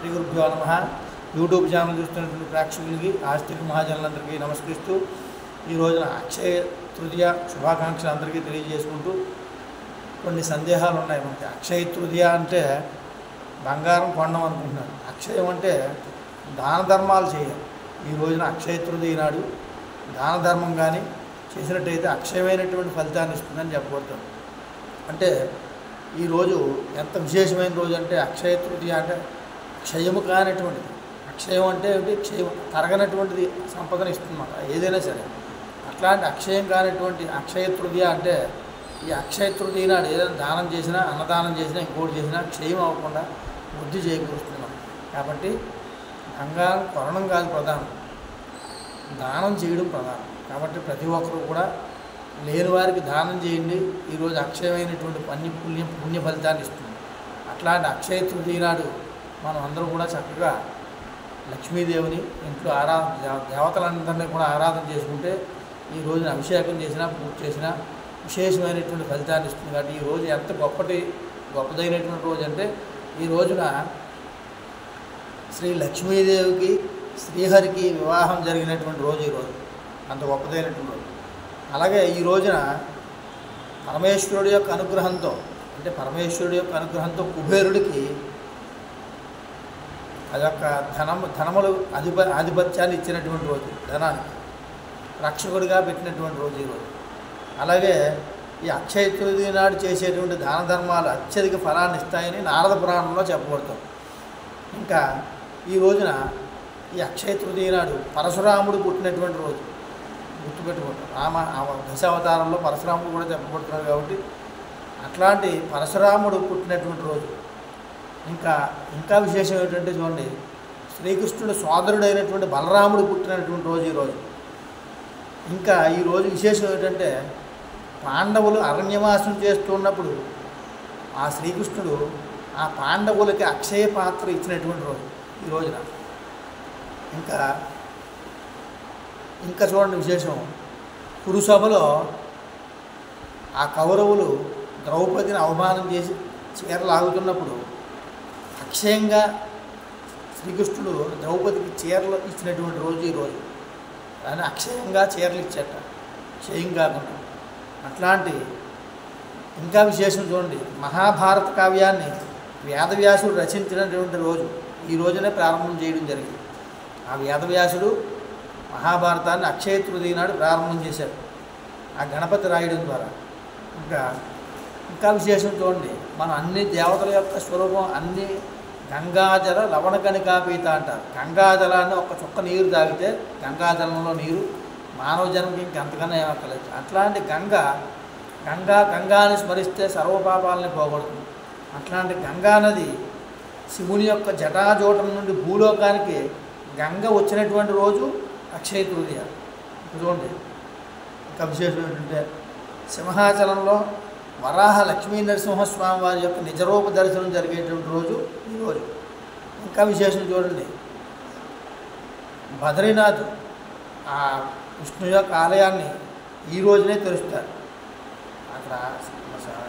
శ్రీ గురుభ్యో నమః. YouTube channel చూస్తున్నటువంటి ప్రేక్షకులకి ఆస్తిక మహాజనులందరికీ నమస్కరిస్తూ ఈ రోజున అక్షయ తృతీయ శుభాకాంక్షలు అందరికీ తెలియజేసుకుంటూ కొన్ని సందేహాలు ఉన్నాయి మనకి. అక్షయ తృతీయ అంటే బంగారం కొండం అనుకుంటున్నారు. అక్షయం అంటే దాన ధర్మాలు చేయాలి. ఈ రోజున అక్షయ తృతీయ నాడు దాన ధర్మం కానీ చేసినట్టయితే అక్షయమైనటువంటి ఫలితాన్ని ఇస్తుందని చెప్పబడుతుంది. అంటే ఈరోజు ఎంత విశేషమైన రోజు అంటే అక్షయ తృతీయ అంటే క్షయము కానటువంటిది. అక్షయం అంటే ఏమిటి? క్షయం తరగనటువంటిది సంపదను ఇస్తుందన్నమాట ఏదైనా సరే. అట్లాంటి అక్షయం కానటువంటి అక్షయ తృతీయ అంటే ఈ అక్షయ తృతీయ నాడు ఏదైనా దానం చేసినా, అన్నదానం చేసినా, ఇంకోటి చేసినా క్షయం అవ్వకుండా వృద్ధి చేకూరుస్తున్నాం. కాబట్టి బంగారం కొనడం కాదు ప్రధానం, దానం చేయడం ప్రధానం. కాబట్టి ప్రతి ఒక్కరూ కూడా లేని వారికి దానం చేయండి. ఈరోజు అక్షయమైనటువంటి పుణ్య ఫలితాన్ని ఇస్తుంది. అట్లాంటి అక్షయ తృతీయ నాడు మనం అందరూ కూడా చక్కగా లక్ష్మీదేవిని ఇంట్లో దేవతలందరినీ కూడా ఆరాధన చేసుకుంటే ఈ రోజున అభిషేకం చేసినా, పూజ చేసినా విశేషమైనటువంటి ఫలితాన్ని ఇస్తుంది. కాబట్టి ఈ రోజు ఎంత గొప్పదైనటువంటి రోజు అంటే ఈ రోజున శ్రీ లక్ష్మీదేవికి శ్రీహరికి వివాహం జరిగినటువంటి రోజు. ఈరోజు అంత గొప్పదైనటువంటి రోజు. అలాగే ఈ రోజున పరమేశ్వరుడి యొక్క అనుగ్రహంతో కుబేరుడికి అదొక ధనములు ఆధిపత్యాన్ని ఇచ్చినటువంటి రోజు, ధనానికి రక్షకుడిగా పెట్టినటువంటి రోజు ఈరోజు. అలాగే ఈ అక్షయ తృతీయ నాడు చేసేటువంటి దాన ధర్మాలు అత్యధిక ఫలాన్ని ఇస్తాయని నారద పురాణంలో చెప్పబడుతుంది. ఇంకా ఈ రోజున ఈ అక్షయ తృతీయ నాడు పరశురాముడు పుట్టినటువంటి రోజు గుర్తుపెట్టుకుంటాం. దశావతారంలో పరశురాముడు కూడా చెప్పబడుతున్నారు కాబట్టి అట్లాంటి పరశురాముడు పుట్టినటువంటి రోజు. ఇంకా విశేషం ఏంటంటే చూడండి, శ్రీకృష్ణుడు సోదరుడైనటువంటి బలరాముడు పుట్టినటువంటి రోజు ఈరోజు. ఇంకా ఈరోజు విశేషం ఏంటంటే పాండవులు అరణ్యవాసం చేస్తున్నప్పుడు ఆ శ్రీకృష్ణుడు ఆ పాండవులకి అక్షయ పాత్ర ఇచ్చినటువంటి రోజు ఈ రోజున. ఇంకా చూడండి విశేషం, కురుసభలో ఆ కౌరవులు ద్రౌపదిని అవమానం చేసి చీరలు ఆగుతున్నప్పుడు అక్షయంగా శ్రీకృష్ణుడు ద్రౌపదికి చీరలు ఇచ్చినటువంటి రోజు ఈరోజు. కానీ అక్షయంగా చీరలు ఇచ్చేట, క్షయం కాకుండా. అట్లాంటి ఇంకా విశేషం చూడండి, మహాభారత కావ్యాన్ని వేదవ్యాసుడు రచించినటువంటి రోజు ఈ రోజునే ప్రారంభం చేయడం జరిగింది. ఆ వేదవ్యాసుడు మహాభారతాన్ని అక్షయ తృతీయ నాడు ప్రారంభం చేశారు ఆ గణపతి రాయడం ద్వారా. ఇంకా విశేషం చూడండి, మనం అన్ని దేవతల యొక్క స్వరూపం అన్ని గంగాజల లవణకణికాపీత అంటారు. గంగాజలాన్ని ఒక చుక్క నీరు తాగితే గంగాజలంలో నీరు మానవ జన్మకి ఇంకెంతకన్నా ఏమక్కలేదు. అట్లాంటి గంగాని స్మరిస్తే సర్వపాపాలని పోగొడుతుంది. అట్లాంటి గంగా నది శివుని యొక్క జటాజోటం నుండి భూలోకానికి గంగ వచ్చినటువంటి రోజు అక్షయ తృతీయ. చూడండి ఇంకా విశేషం ఏంటంటే సింహాచలంలో వరాహ లక్ష్మీ నరసింహస్వామి వారి యొక్క నిజరూప దర్శనం జరిగేటువంటి రోజు ఈరోజు. ఇంకా విశేషం చూడండి, బద్రీనాథ్ ఆ విష్ణు యొక్క ఆలయాన్ని ఈ రోజునే తెరుస్తారు. అక్కడ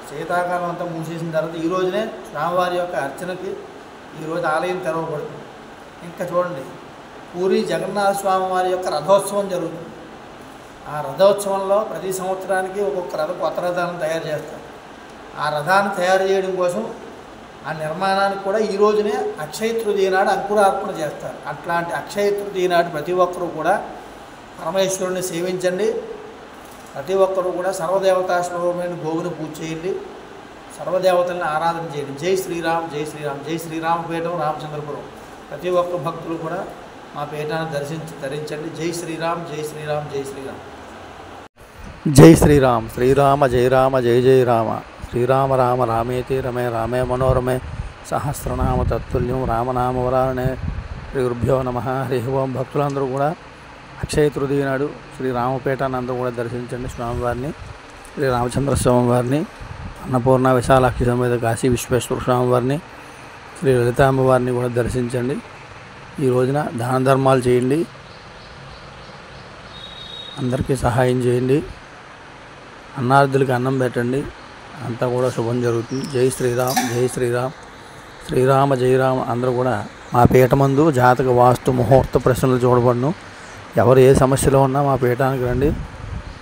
శీతాకాలం అంతా మూసేసిన తర్వాత ఈ రోజునే స్వామివారి యొక్క అర్చనకి ఈరోజు ఆలయం తెరవబడుతుంది. ఇంకా చూడండి, పూరి జగన్నాథ స్వామి వారి యొక్క రథోత్సవం జరుగుతుంది. ఆ రథోత్సవంలో ప్రతి సంవత్సరానికి ఒక్కొక్క కొత్త రథాలను తయారు చేస్తారు. ఆ రథాన్ని తయారు చేయడం కోసం ఆ నిర్మాణానికి కూడా ఈ రోజునే అక్షయ తృతీయ నాడు అంకురార్పణ చేస్తారు. అట్లాంటి అక్షయ తృతీయ నాడు ప్రతి ఒక్కరూ కూడా పరమేశ్వరుని సేవించండి. ప్రతి ఒక్కరూ కూడా సర్వదేవతా స్వరూపమైన గోవుని పూజ చేయండి, సర్వదేవతలను ఆరాధన చేయండి. జై శ్రీరామ్, జై శ్రీరామ్. జై శ్రీరామపీఠం, రామచంద్రపురం. ప్రతి ఒక్క భక్తులు కూడా మా పీఠాన్ని ధరించండి. జై శ్రీరామ్, జై శ్రీరామ్, జై శ్రీరామ్. జై శ్రీరామ్. శ్రీరామ జయ రామ జయ జయ రామ. శ్రీరామ రామ రామేతి రమే రామే మనోరమే సహస్రనామ తత్తుల్యం రామనామవరానే. శ్రీ గురుభ్యో నమః. హరి ఓం. భక్తులందరూ కూడా అక్షయ తృతీయ నాడు శ్రీరామపేటాన్ని అందరూ కూడా దర్శించండి. స్వామివారిని, శ్రీ రామచంద్ర స్వామివారిని, అన్నపూర్ణ విశాలాక్షి సమేత కాశీ విశ్వేశ్వర స్వామివారిని, శ్రీ లలితామ్మవారిని కూడా దర్శించండి. ఈ రోజున దాన ధర్మాలు చేయండి, అందరికీ సహాయం చేయండి, అన్నార్థులకి అన్నం పెట్టండి. అంతా కూడా శుభం జరుగుతుంది. జై శ్రీరామ్, జై శ్రీరామ్. శ్రీరామ జయ రామ. అందరూ కూడా మా పీఠమందు జాతక వాస్తు ముహూర్త ప్రశ్నలు చూడబడును. ఎవరు ఏ సమస్యలో ఉన్నా మా పీఠానికి రండి.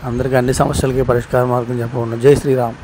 అందరికీ అన్ని సమస్యలకి పరిష్కార మార్గం చెప్పబడును. జై శ్రీరామ్.